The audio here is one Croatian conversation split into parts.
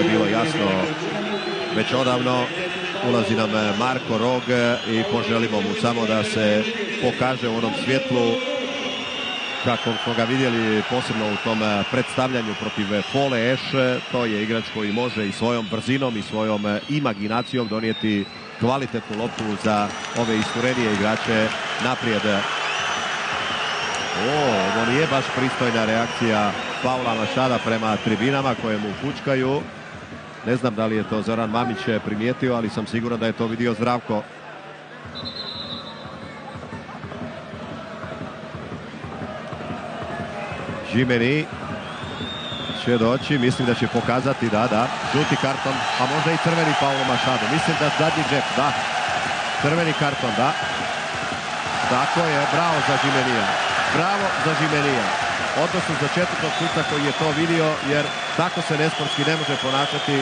je bilo jasno već odavno. Ulazi nam Marko Rog i poželimo mu samo da se pokaže u onom svjetlu kako smo ga vidjeli posebno u tom predstavljanju protiv Pole Eš. To je igrač koji može i svojom brzinom i svojom imaginacijom donijeti kvalitetnu loptu za ove isturenije igrače naprijed. Ovo nije baš pristojna reakcija Paula Mašada prema tribinama koje mu fučkaju. Ne znam da li je to Zoran Mamić primijetio, ali sam siguran da je to vidio Zdravko. Žimeni će doći, mislim da će pokazati, da, žuti karton, a možda i crveni Paulo Mašado. Mislim da zadnji džep, da, crveni karton, da. Tako je, bravo za Žimenija, bravo za Žimenija. Odnosno za četvrtog suca koji je to vidio, jer tako se nesportski ne može ponašati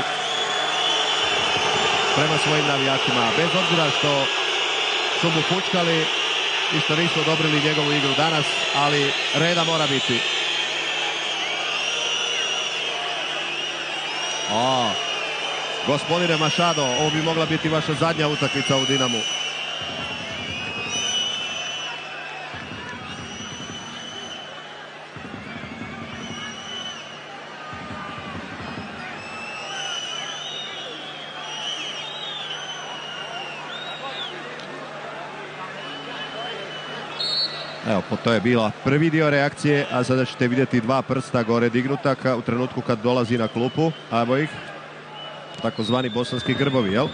prema svojim navijačima. Bez obzira što su mu fučkali i što nisu odobrili njegovu igru danas, ali reda mora biti. Gospodine Mašado, ovo bi mogla biti vaša zadnja utakmica u Dinamu. Evo, to je bila prvi dio reakcije, a sada ćete vidjeti dva prsta gore dignuta u trenutku kad dolazi na klupu. Evo ih, takozvani bosanski grbovi, jel?